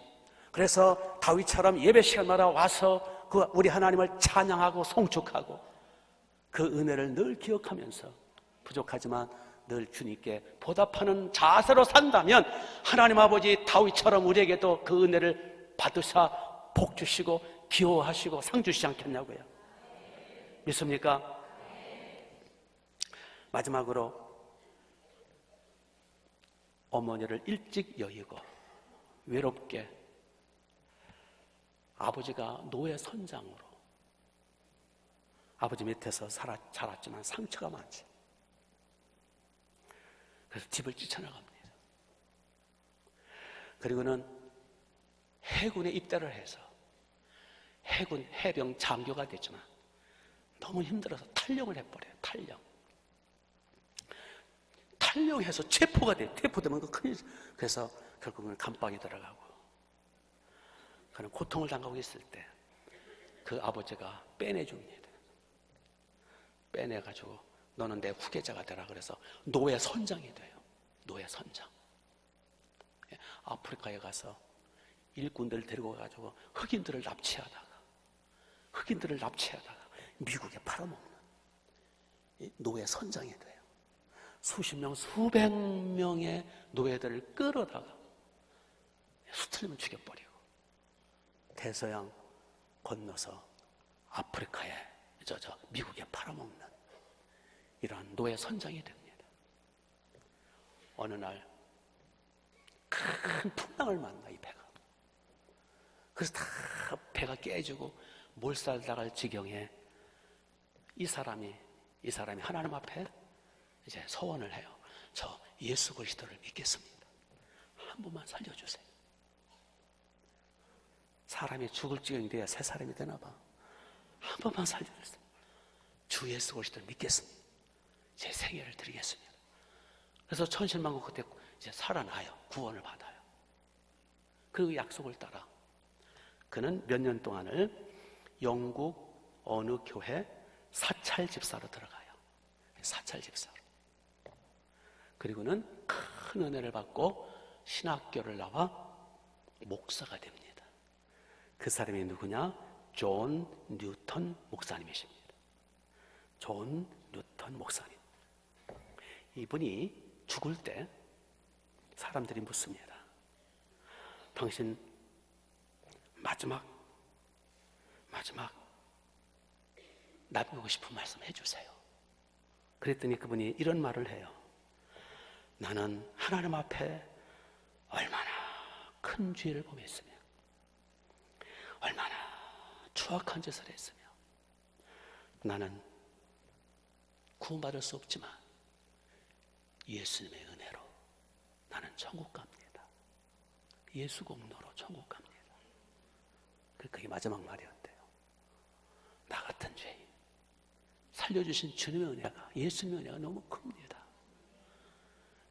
그래서 다윗처럼 예배 시간마다 와서 그 우리 하나님을 찬양하고 송축하고 그 은혜를 늘 기억하면서 부족하지만 늘 주님께 보답하는 자세로 산다면 하나님 아버지 다윗처럼 우리에게도 그 은혜를 받으사 복 주시고 기호하시고 상 주시지 않겠냐고요. 믿습니까? 마지막으로 어머니를 일찍 여의고 외롭게 아버지가 노예 선장으로 아버지 밑에서 자랐지만 상처가 많지. 그래서 집을 뛰쳐나갑니다. 그리고는 해군에 입대를 해서 해군 해병 장교가 됐지만 너무 힘들어서 탈영을 해버려요. 탈영해서 체포가 돼. 체포되면 그 큰일. 그래서 결국은 감방에 들어가고, 그는 고통을 당하고 있을 때 그 아버지가 빼내줍니다. 빼내가지고 너는 내 후계자가 되라 그래서 노예 선장이 돼요. 노예 선장. 아프리카에 가서 일꾼들 데리고 가지고 흑인들을 납치하다가 미국에 팔아먹는 노예 선장이 돼요. 수십 명, 수백 명의 노예들을 끌어다가 수틀리면 죽여버리고 대서양 건너서 아프리카에 미국에 팔아먹는 이러한 노예 선장이 됩니다. 어느 날 큰 풍랑을 만나, 이 배가. 그래서 다 배가 깨지고 몰살당할 지경에 이 사람이 하나님 앞에 이제 서원을 해요. 저 예수 그리스도를 믿겠습니다. 한 번만 살려주세요. 사람이 죽을 지경이 돼야 새 사람이 되나 봐. 한 번만 살려주세요. 주 예수 그리스도를 믿겠습니다. 제 생애를 드리겠습니다. 그래서 천신만고 그때 이제 살아나요. 구원을 받아요. 그 약속을 따라 그는 몇 년 동안을 영국 어느 교회 사찰 집사로 들어가요. 사찰 집사로. 그리고는 큰 은혜를 받고 신학교를 나와 목사가 됩니다. 그 사람이 누구냐? 존 뉴턴 목사님이십니다. 존 뉴턴 목사님. 이분이 죽을 때 사람들이 묻습니다. 당신 마지막 남기고 싶은 말씀 해주세요. 그랬더니 그분이 이런 말을 해요. 나는 하나님 앞에 얼마나 큰 죄를 범했으며 얼마나 추악한 짓을 했으며 나는 구원받을 수 없지만 예수님의 은혜로 나는 천국 갑니다. 예수 공로로 천국 갑니다. 그게 마지막 말이었대요. 나 같은 죄인 살려주신 주님의 은혜가, 예수님의 은혜가 너무 큽니다.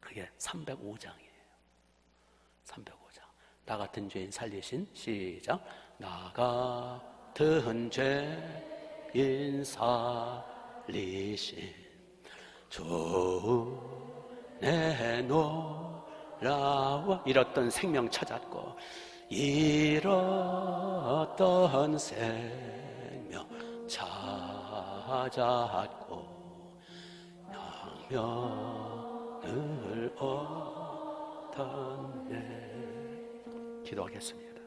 그게 305장이에요. 305장. 나 같은 죄인 살리신, 시작. 나 같은 죄인 살리신 주 내 놀라워 잃었던 생명 찾았고 잃었던 생명 찾았고 영명을 얻었네. 기도하겠습니다.